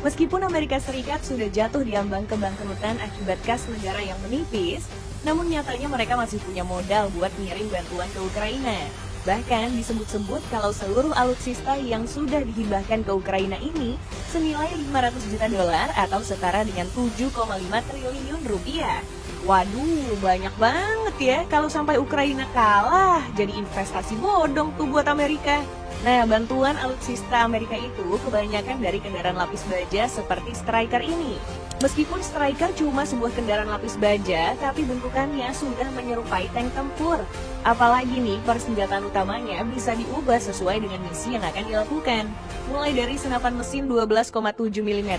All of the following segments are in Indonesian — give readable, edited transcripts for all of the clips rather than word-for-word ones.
Meskipun Amerika Serikat sudah jatuh di ambang kebangkrutan akibat kas negara yang menipis, namun nyatanya mereka masih punya modal buat ngirim bantuan ke Ukraina. Bahkan disebut-sebut kalau seluruh alutsista yang sudah dihibahkan ke Ukraina ini senilai 500 juta dolar atau setara dengan 7,5 triliun rupiah. Waduh, banyak banget ya kalau sampai Ukraina kalah, jadi investasi bodong tuh buat Amerika. Nah, bantuan alutsista Amerika itu kebanyakan dari kendaraan lapis baja seperti Stryker ini. Meskipun Stryker cuma sebuah kendaraan lapis baja, tapi bentukannya sudah menyerupai tank tempur. Apalagi nih, persenjataan utamanya bisa diubah sesuai dengan misi yang akan dilakukan. Mulai dari senapan mesin 12,7 mm,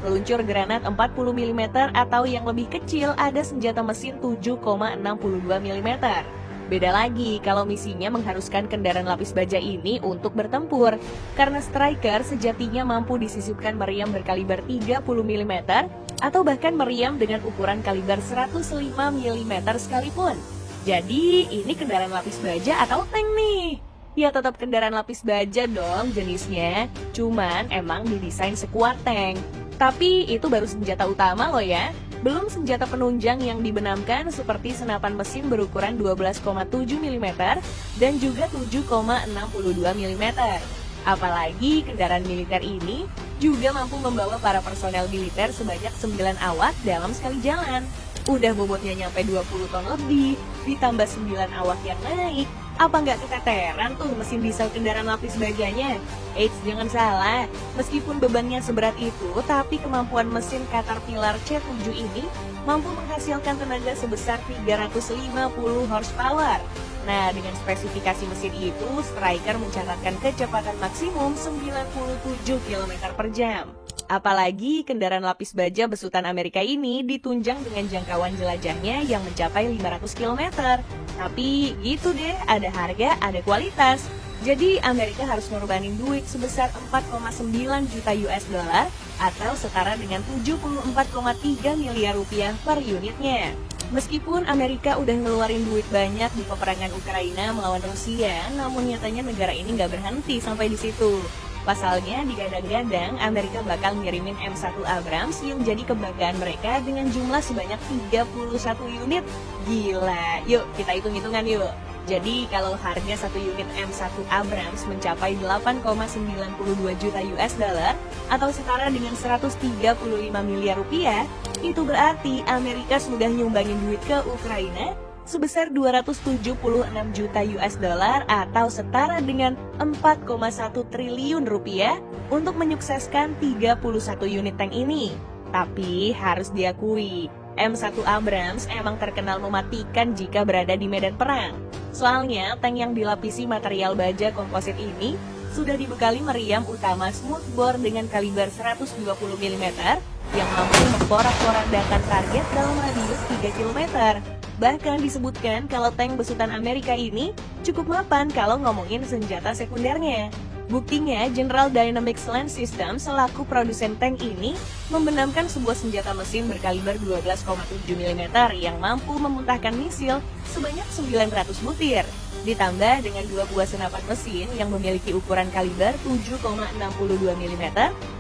peluncur granat 40 mm, atau yang lebih kecil ada senjata mesin 7,62 mm. Beda lagi kalau misinya mengharuskan kendaraan lapis baja ini untuk bertempur, karena Stryker sejatinya mampu disisipkan meriam berkaliber 30 mm atau bahkan meriam dengan ukuran kaliber 105 mm sekalipun. Jadi ini kendaraan lapis baja atau tank nih? Ya tetap kendaraan lapis baja dong jenisnya, cuman emang didesain sekuat tank. Tapi itu baru senjata utama loh ya. Belum senjata penunjang yang dibenamkan seperti senapan mesin berukuran 12,7 mm dan juga 7,62 mm. Apalagi kendaraan militer ini juga mampu membawa para personel militer sebanyak 9 awak dalam sekali jalan. Udah bobotnya nyampe 20 ton lebih, ditambah 9 awak yang naik. Apa nggak keteteran tuh mesin diesel kendaraan lapis bajanya? Eits, jangan salah, meskipun bebannya seberat itu, tapi kemampuan mesin Caterpillar C7 ini mampu menghasilkan tenaga sebesar 350 horsepower. Nah, dengan spesifikasi mesin itu, Stryker mencatatkan kecepatan maksimum 97 km per jam. Apalagi kendaraan lapis baja besutan Amerika ini ditunjang dengan jangkauan jelajahnya yang mencapai 500 km. Tapi gitu deh, ada harga, ada kualitas. Jadi Amerika harus ngorbanin duit sebesar 4,9 juta US dollar atau setara dengan 74,3 miliar rupiah per unitnya. Meskipun Amerika udah ngeluarin duit banyak di peperangan Ukraina melawan Rusia, namun nyatanya negara ini nggak berhenti sampai di situ. Pasalnya, digadang-gadang Amerika bakal ngirimin M1 Abrams yang jadi kebanggaan mereka dengan jumlah sebanyak 31 unit. Gila, yuk kita hitung-hitungan yuk. Jadi kalau harga satu unit M1 Abrams mencapai 8,92 juta US dollar atau setara dengan 135 miliar rupiah, itu berarti Amerika sudah nyumbangin duit ke Ukraina sebesar 276 juta US dollar atau setara dengan 4,1 triliun rupiah untuk menyukseskan 31 unit tank ini. Tapi harus diakui, M1 Abrams emang terkenal mematikan jika berada di medan perang. Soalnya tank yang dilapisi material baja komposit ini sudah dibekali meriam utama smoothbore dengan kaliber 120 mm yang mampu memporak-porandakan target dalam radius 3 km. Bahkan disebutkan kalau tank besutan Amerika ini cukup mapan kalau ngomongin senjata sekundernya. Buktinya, General Dynamics Land System selaku produsen tank ini membenamkan sebuah senjata mesin berkaliber 12,7 mm yang mampu memuntahkan misil sebanyak 900 butir. Ditambah dengan 2 buah senapan mesin yang memiliki ukuran kaliber 7,62 mm,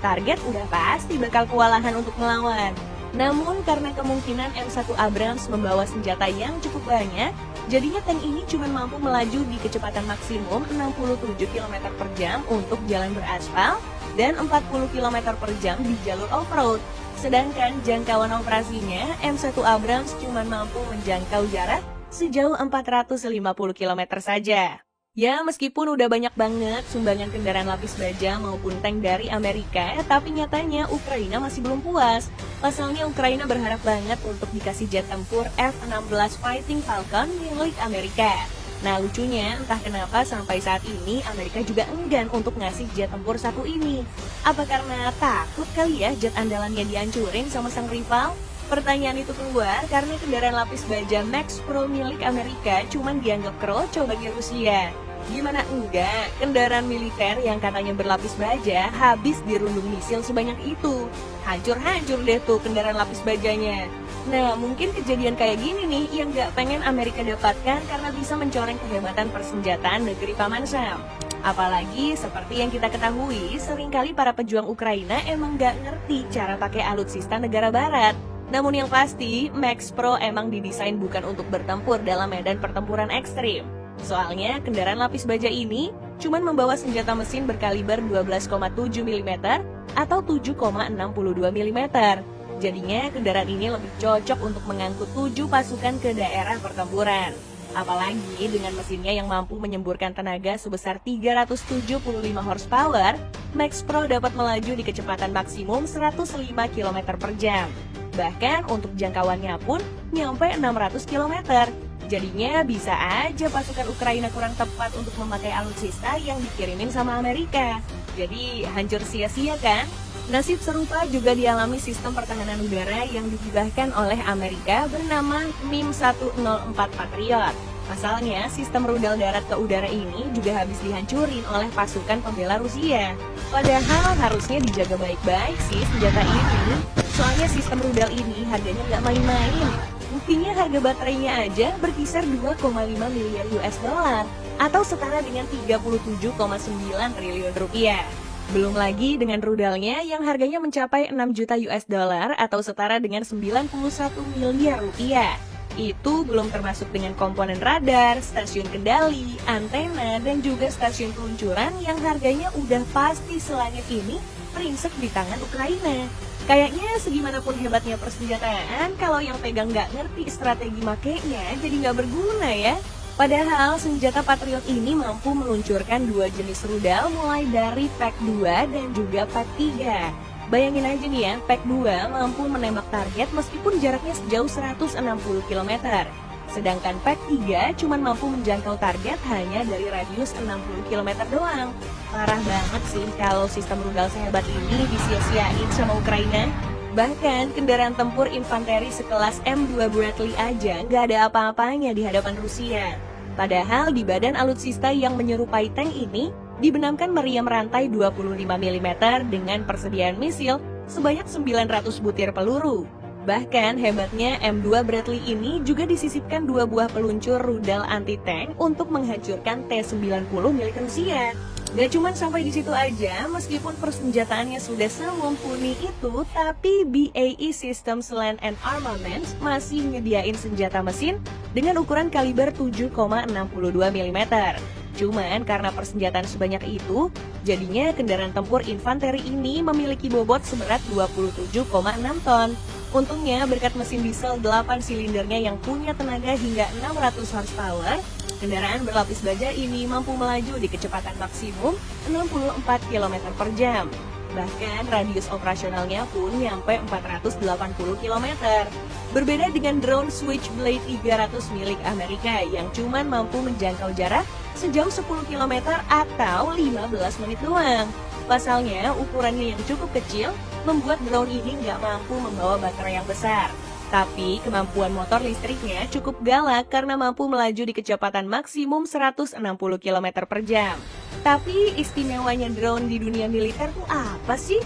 target udah pasti bakal kewalahan untuk melawan. Namun karena kemungkinan M1 Abrams membawa senjata yang cukup banyak, jadinya tank ini cuma mampu melaju di kecepatan maksimum 67 km per jam untuk jalan beraspal dan 40 km per jam di jalur off-road. Sedangkan jangkauan operasinya, M1 Abrams cuma mampu menjangkau jarak sejauh 450 km saja. Ya, meskipun udah banyak banget sumbangan kendaraan lapis baja maupun tank dari Amerika, tapi nyatanya Ukraina masih belum puas. Pasalnya Ukraina berharap banget untuk dikasih jet tempur F-16 Fighting Falcon milik Amerika. Nah lucunya, entah kenapa sampai saat ini Amerika juga enggan untuk ngasih jet tempur satu ini. Apa karena takut kali ya jet andalannya dihancurin sama sang rival? Pertanyaan itu keluar karena kendaraan lapis baja Max Pro milik Amerika cuman dianggap kroco bagi Rusia. Gimana enggak, kendaraan militer yang katanya berlapis baja habis dirundung misil sebanyak itu. Hancur-hancur deh tuh kendaraan lapis bajanya. Nah, mungkin kejadian kayak gini nih yang gak pengen Amerika dapatkan karena bisa mencoreng kehebatan persenjataan negeri Paman Sam. Apalagi seperti yang kita ketahui, seringkali para pejuang Ukraina emang gak ngerti cara pakai alutsista negara barat. Namun yang pasti, Max Pro emang didesain bukan untuk bertempur dalam medan pertempuran ekstrim. Soalnya kendaraan lapis baja ini cuma membawa senjata mesin berkaliber 12,7 mm atau 7,62 mm. Jadinya kendaraan ini lebih cocok untuk mengangkut 7 pasukan ke daerah pertempuran. Apalagi dengan mesinnya yang mampu menyemburkan tenaga sebesar 375 horsepower, Max Pro dapat melaju di kecepatan maksimum 105 km per jam. Bahkan untuk jangkauannya pun nyampe 600 km. Jadinya bisa aja pasukan Ukraina kurang tepat untuk memakai alutsista yang dikirimin sama Amerika. Jadi hancur sia-sia kan? Nasib serupa juga dialami sistem pertahanan udara yang dihibahkan oleh Amerika bernama MIM-104 Patriot. Pasalnya, sistem rudal darat ke udara ini juga habis dihancurin oleh pasukan pembela Rusia. Padahal harusnya dijaga baik-baik sih senjata ini. Soalnya sistem rudal ini harganya nggak main-main. Buktinya harga baterainya aja berkisar 2,5 miliar US dollar atau setara dengan 37,9 triliun rupiah. Belum lagi dengan rudalnya yang harganya mencapai 6 juta US dollar atau setara dengan 91 miliar rupiah. Itu belum termasuk dengan komponen radar, stasiun kendali, antena, dan juga stasiun peluncuran yang harganya udah pasti selangit ini ringsek di tangan Ukraina. Kayaknya segimanapun hebatnya persenjataan, kalau yang pegang nggak ngerti strategi makainya jadi nggak berguna ya. Padahal senjata Patriot ini mampu meluncurkan 2 jenis rudal mulai dari Pak 2 dan juga Pak 3. Bayangin aja nih ya, Pak 2 mampu menembak target meskipun jaraknya sejauh 160 km. Sedangkan Pak 3 cuma mampu menjangkau target hanya dari radius 60 km doang. Parah banget sih kalau sistem rudal sehebat ini disia-siain sama Ukraina. Bahkan kendaraan tempur infanteri sekelas M2 Bradley aja nggak ada apa-apanya di hadapan Rusia. Padahal di badan alutsista yang menyerupai tank ini dibenamkan meriam rantai 25 mm dengan persediaan misil sebanyak 900 butir peluru. Bahkan hebatnya M2 Bradley ini juga disisipkan 2 buah peluncur rudal anti-tank untuk menghancurkan T-90 milik Rusia. Gak cuma sampai di situ aja, meskipun persenjataannya sudah semumpuni itu, tapi BAE Systems Land and Armaments masih nyediain senjata mesin dengan ukuran kaliber 7,62 mm. Cuman karena persenjataan sebanyak itu, jadinya kendaraan tempur infanteri ini memiliki bobot seberat 27,6 ton. Untungnya berkat mesin diesel 8 silindernya yang punya tenaga hingga 600 horsepower, kendaraan berlapis baja ini mampu melaju di kecepatan maksimum 64 km per jam. Bahkan radius operasionalnya pun nyampe 480 km. Berbeda dengan drone Switchblade 300 milik Amerika yang cuman mampu menjangkau jarak sejauh 10 km atau 15 menit doang. Pasalnya, ukurannya yang cukup kecil membuat drone ini nggak mampu membawa baterai yang besar. Tapi kemampuan motor listriknya cukup galak karena mampu melaju di kecepatan maksimum 160 km per jam. Tapi istimewanya drone di dunia militer tuh apa sih?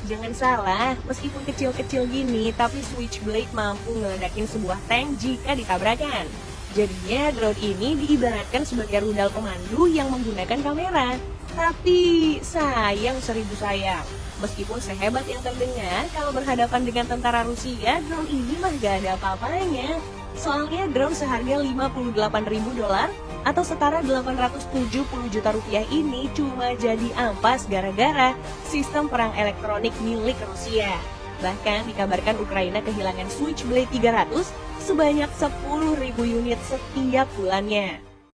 Jangan salah, meskipun kecil-kecil gini, tapi Switchblade mampu ngeledakin sebuah tank jika ditabrakan. Jadinya drone ini diibaratkan sebagai rudal pemandu yang menggunakan kamera. Tapi sayang seribu sayang, meskipun sehebat yang terdengar, kalau berhadapan dengan tentara Rusia, drone ini mah gak ada apa-apanya. Soalnya drone seharga 58.000 dolar atau setara 870 juta rupiah ini cuma jadi ampas gara-gara sistem perang elektronik milik Rusia. Bahkan dikabarkan Ukraina kehilangan Switchblade 300 sebanyak 10.000 unit setiap bulannya.